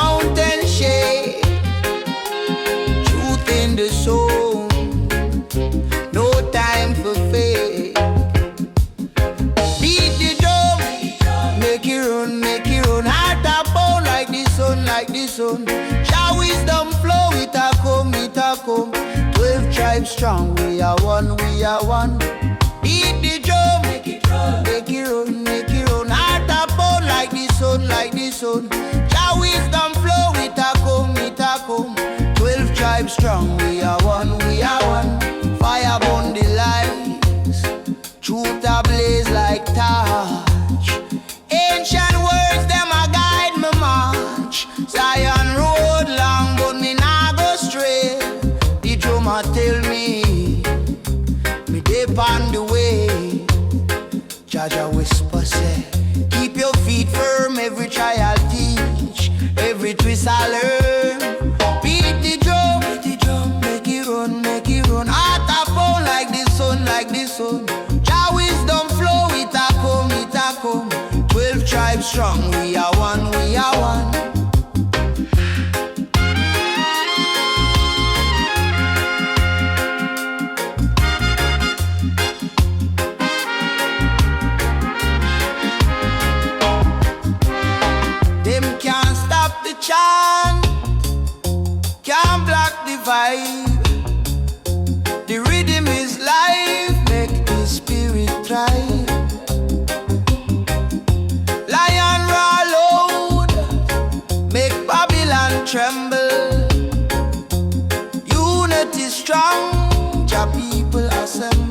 mountain shake. Truth in the soul, no time for fake. Beat the drum, make it run, heart a pound like the sun, like the sun. Jah wisdom flow, it a come, it a come. 12 tribes strong, we are one, we are one. Beat the drum, make it run, heart a pound like the sun, like the sun. Jah wisdom flow, it a come, it a come. 12 tribes strong, we are one, we are one. Fire burn the lights, truth a blaze like torch. Ancient words, them a guide me march. Zion road long, but me nah go stray. The drummer tell me dip on the way. Jaja whisper say, keep your feet firm, every trial teach, every twist I learn. Beat the drum, make it run, heart a pound like the sun, like the sun. Jah wisdom flow, it a come, it a come. 12 tribes strong, we are one, we are one. Them can't stop the chant, can't block the vibe. The rhythm is life, make the spirit thrive. Lion roar loud, make Babylon tremble. Unity strong, Jah people assemble.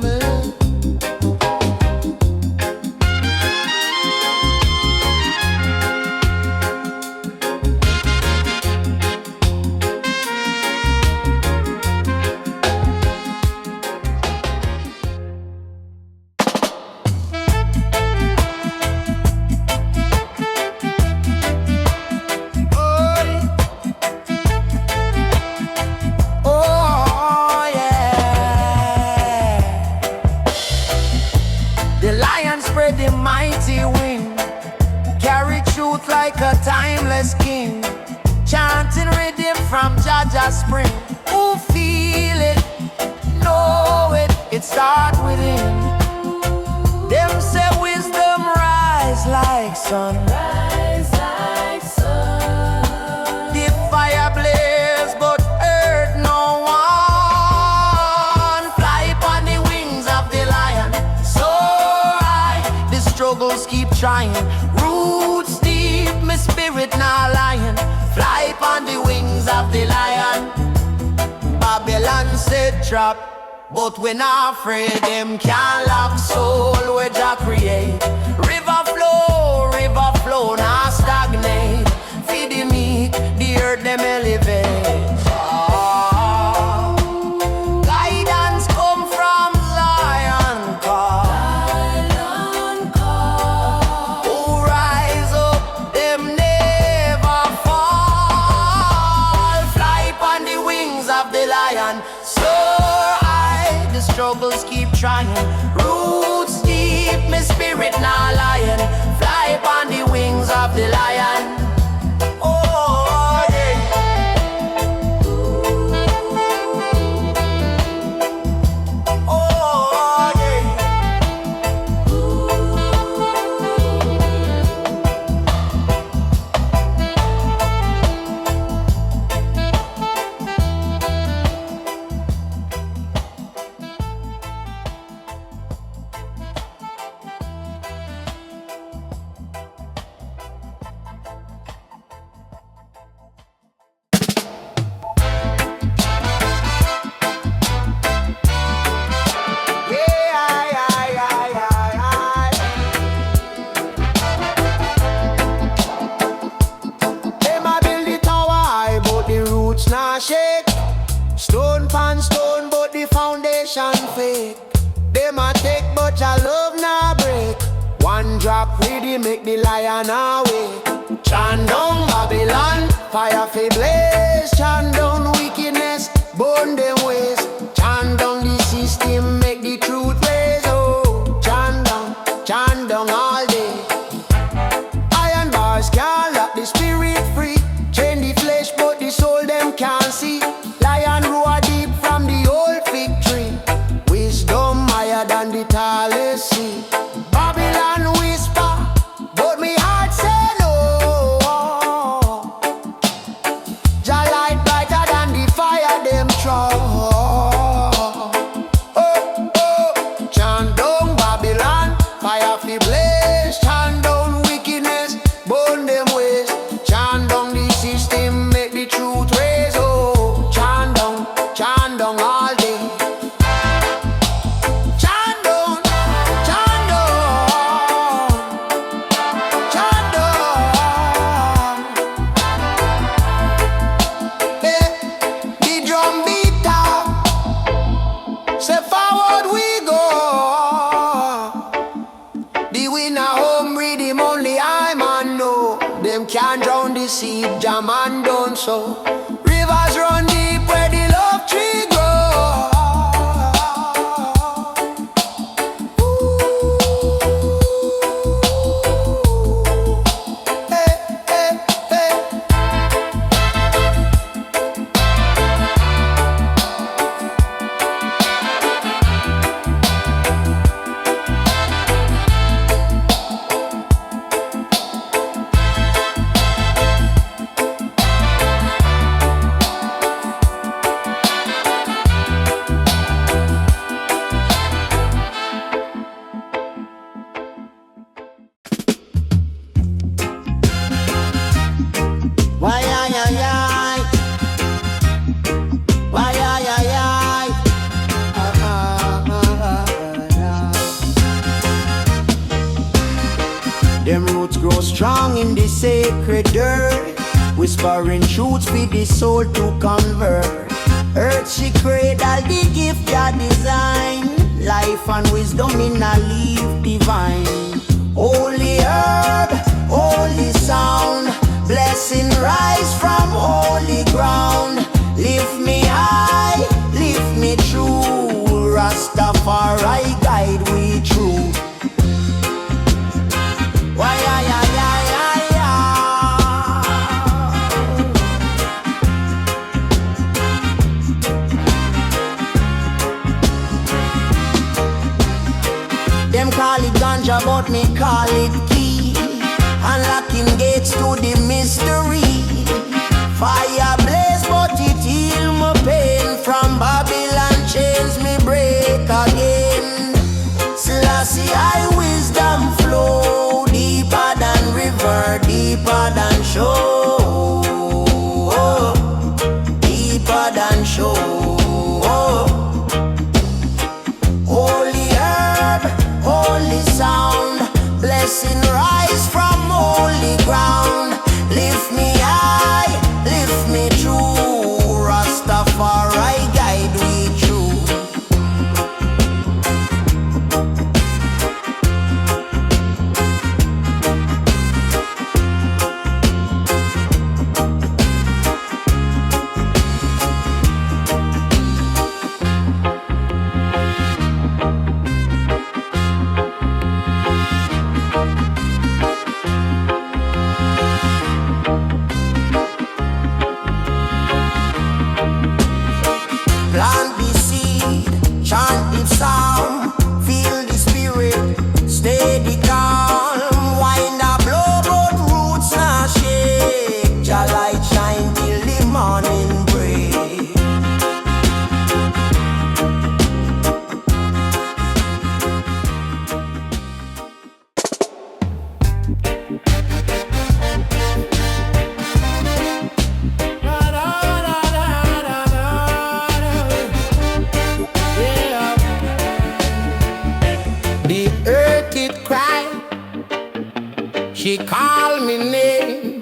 The mighty wing, carry truth like a timeless king, chanting rhythm from Jaja spring. Who feel it, know it, it start within. Them say wisdom rise like sun, rise like sun. The fire blaze but earth no one. Fly upon the wings of the lion, so struggles keep trying. Roots deep, my spirit now lying. Fly upon the wings of the lion. Babylon said trap, but we're not afraid. Them can't lock soul where Jah create. River flow, now stagnate. Feed the meek, the earth them elevate. Guidance come from Zion call. Struggles keep trying. Roots deep, my spirit now lying. Fly upon the wings of the lion. Oh, yeah. Oh, yeah. Fake. Them a take but Jah love nah break. One drop really make the lion awake. Chant down Babylon, fire fi blaze. Chant down wickedness, burn them ways. Chant down the system, make the truth raise. Oh, chant down all day. Iron bars can't lock the spirit free. Chain the a man done so. Rivers run deep where the love tree grow. Hey, hey, hey. Why, ay, ay, ay. Why, ay, ay, ay. Them roots grow strong in the sacred dirt, whispering truths for the soul to convert. Earth she cradle the gift God design, life and wisdom in a leaf divine. Holy herb, holy sound, blessing rise from holy ground. Lift me high, lift me true, Rastafari guide we through. Why, ay, ay, ay, ay, ay. Them call it ganja, but me call it key, unlocking gates to the mystery. Fire blaze, but it heal my pain. From Babylon chains me break again. Selassie I wisdom flow, deeper than river, deeper than shore, deeper than shore. Holy herb, holy sound, blessing rise from holy ground. Lift me high, lift me true, Rastafari guide we through. Plant the seed, chant the psalm, feel the spirit, steady calm. Wind a blow, but roots not shake. Jah light shine till the morning break. The earth it cry, she call me name,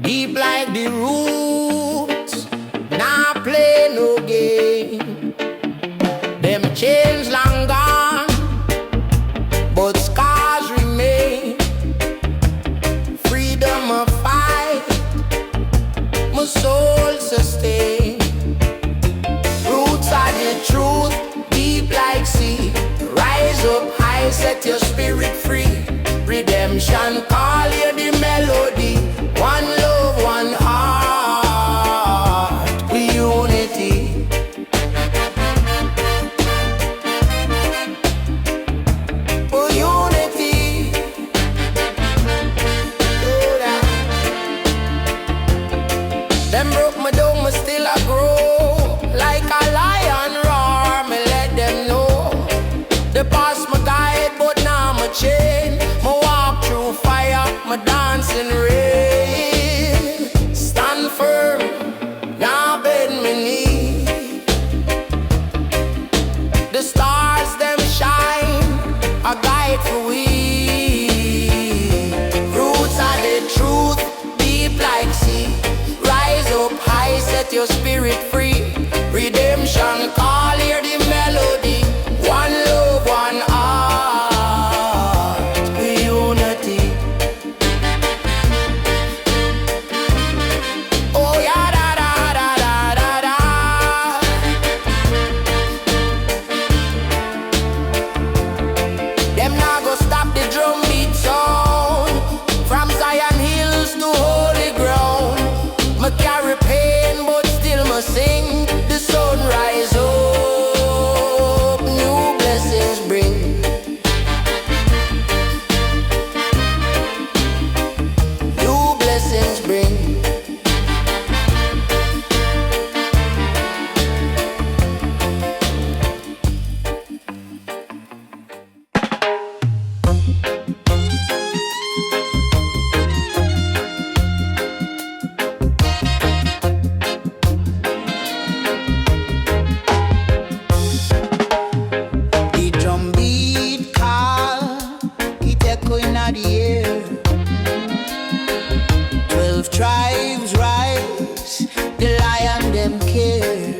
deep like the roots, now play no game. Them chains long gone, but scars remain. Freedom of fight, my soul sustain. Roots are the truth, deep like sea. Rise up high, set your spirit free. Redemption call you the melody. One love, one heart, we unity. For unity. Them broke me down, me still a grow. Like a lion roar, me let them know. They pass my guide, but now my chain. Me walk through fire, my dancing rain. Stand firm, now bend me knee. The stars them shine, a guide for we. Roots are the truth, deep like sea. Rise up high, set your spirit free. Redemption call, hear the melody. One love, one heart, we unity. vibes rise, the lion them care.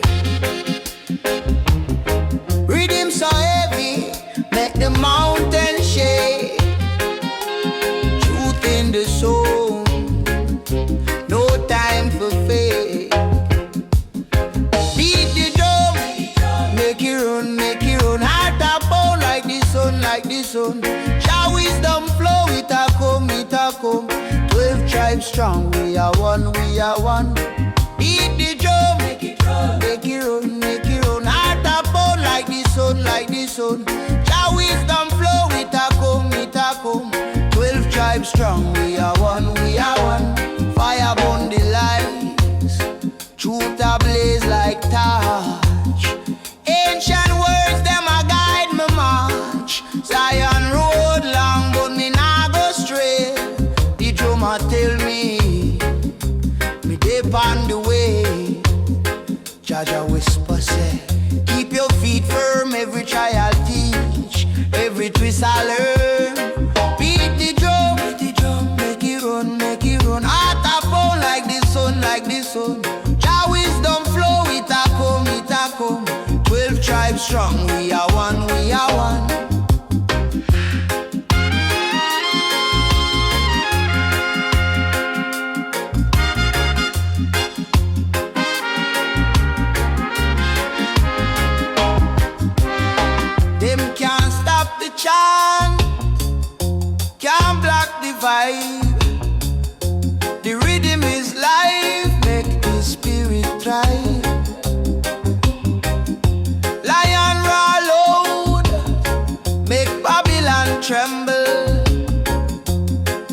Rhythm so heavy, make the mountain shake. Truth in the soul, no time for fake. Beat the drum, make it run, heart a pound like the sun, like the sun. Jah wisdom flow, it a come, it a come. 12 tribes strong, we are one, we are one. Beat the drum, make it run, heart a pound like the sun, like the sun. Jah wisdom flow, it a come, it a come. 12 tribes strong, we are one, we are one. Fire burn the lights, truth a blaze like torch. Ancient words, them a guide me march. Zion road long, but me nah go stray. The drummer tell me dip on the way. Jaja whisper say, keep your feet firm, every trial teach, every twist I learn. Beat the drum, make it run, heart a pound like the sun, like the sun. Jah wisdom flow, it a come, it a come. 12 tribes strong, we are one, we are one. Them can't stop the chant, can't block the vibe. The rhythm is life, make the spirit thrive. Lion roar loud, make Babylon tremble.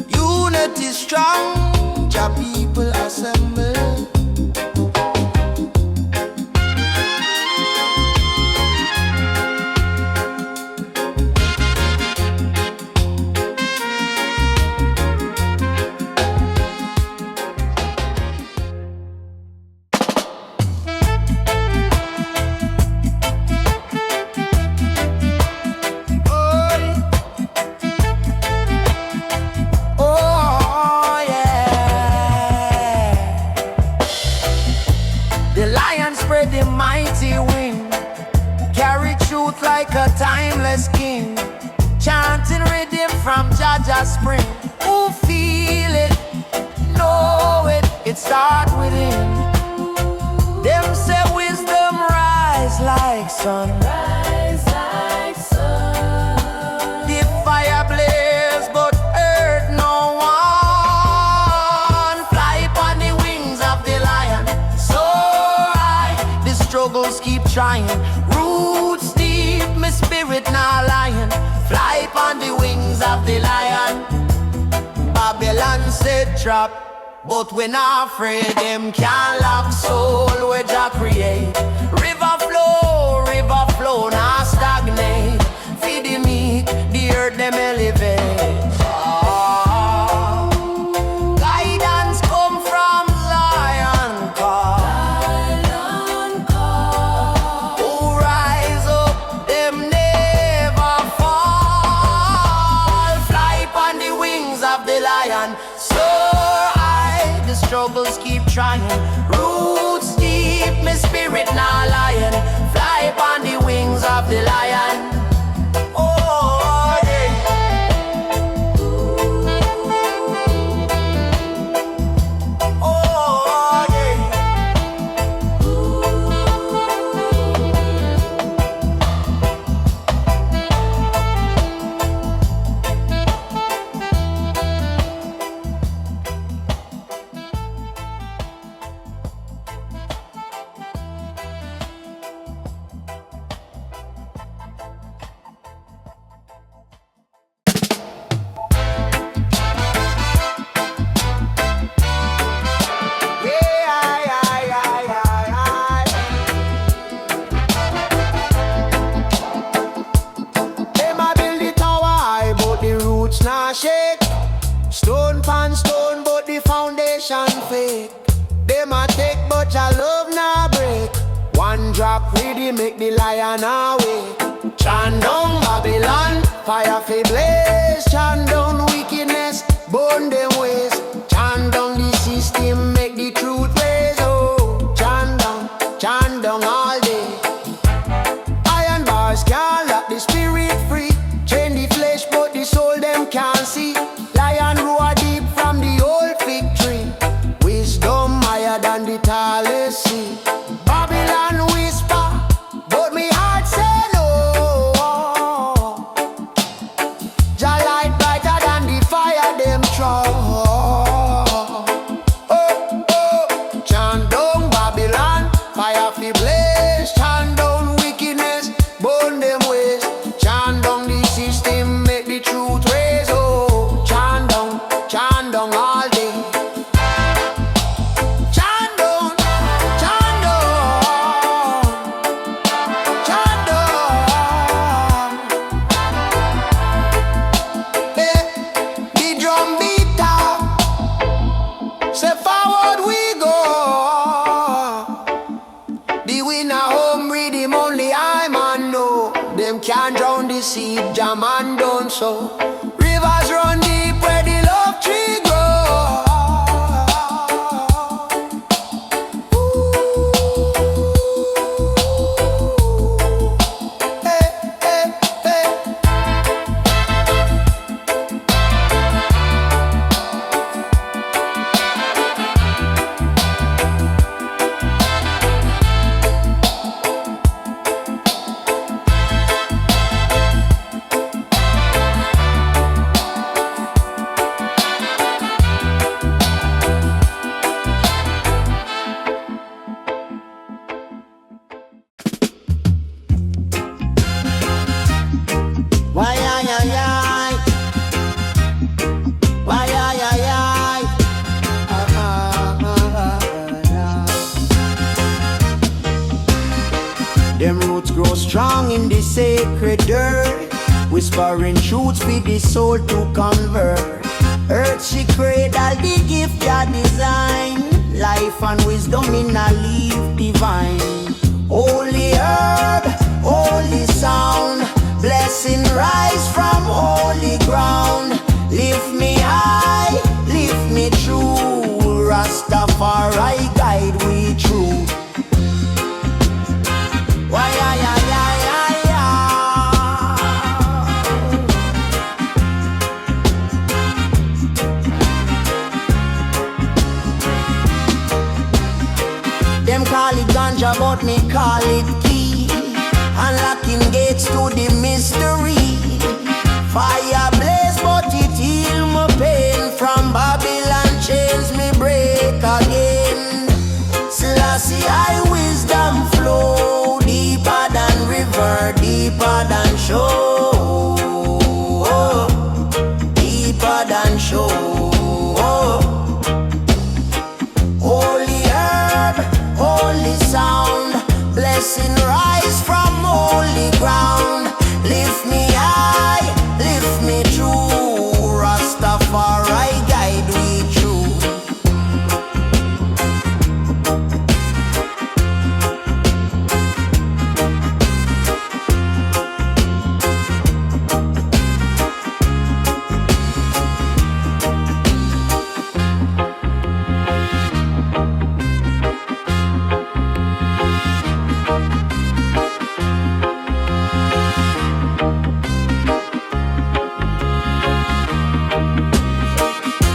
Unity strong, Jah people assemble. The mighty wing, carry truth like a timeless king, chanting rhythm from Jaja spring. Who feel it, know it, it start within. Them say wisdom rise like sun, rise like sun. The fire blaze but earth no one. Fly upon the wings of the lion, struggles keep trying. Roots deep, my spirit now lying. Fly upon the wings of the lion. Babylon said trap, but we're not afraid. Them can't lock soul where Jah create. River flow, now stagnate. Feed the meek, the earth them elevate. Guidance come from Zion call. Struggles keep trying. Roots deep, my spirit now lying. Fly upon the wings of the lion. Oh, yeah. Oh, yeah. Shake. Stone pan stone, but the foundation fake. Them a take, but your love nah break. One drop really make the lion awake. Chant down Babylon, fire fi blaze. Chant down wickedness, burn them ways. Chant down the system seed jam and done so. Rivers run deep where the love tree grow. Hey, hey, hey. Why, ay, ay, ay. Why, ay, ay, ay. Them roots grow strong in the sacred dirt, whispering truths for the soul to convert. Earth she cradle the gift God design, life and wisdom in a leaf divine. Holy herb, holy sound, blessing rise from holy ground. Lift me high, lift me true, Rastafari guide we through. Why, ay, ay, ay, ay, ay. Them call it ganja, but me call it key, unlocking gates to the mystery. Fire blaze, but it heal my pain. From Babylon chains me break again. Selassie I wisdom flow, deeper than river, deeper than shore, deeper than shore. Holy herb, holy sound, blessing rise from holy ground. Lift me high, lift me true, Rastafari guide we through.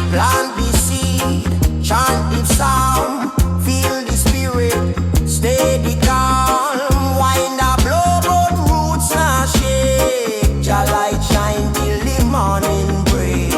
Plant the seed, chant the psalm, feel the spirit, steady calm. Wind a blow, but roots not shake. Jah light shine till the morning break.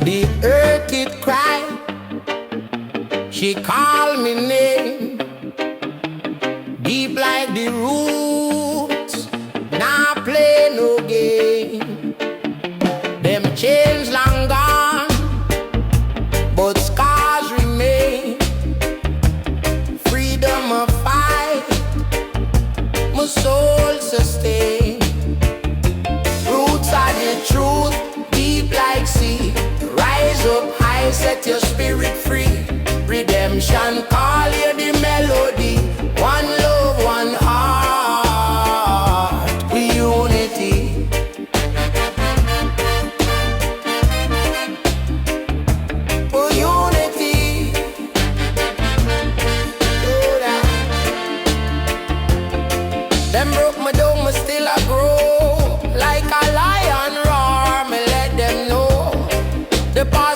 The earth it cry, she call me name, deep like the roots, now play no game. Them chains long gone, but scars remain. Freedom of fight, my soul sustain. Roots are the truth, deep like sea. Rise up high, set your spirit free. Redemption call you the melody. One love, one heart, we unity. For unity. Them broke me down, me still a grow. Like a lion roar, me let them know. The past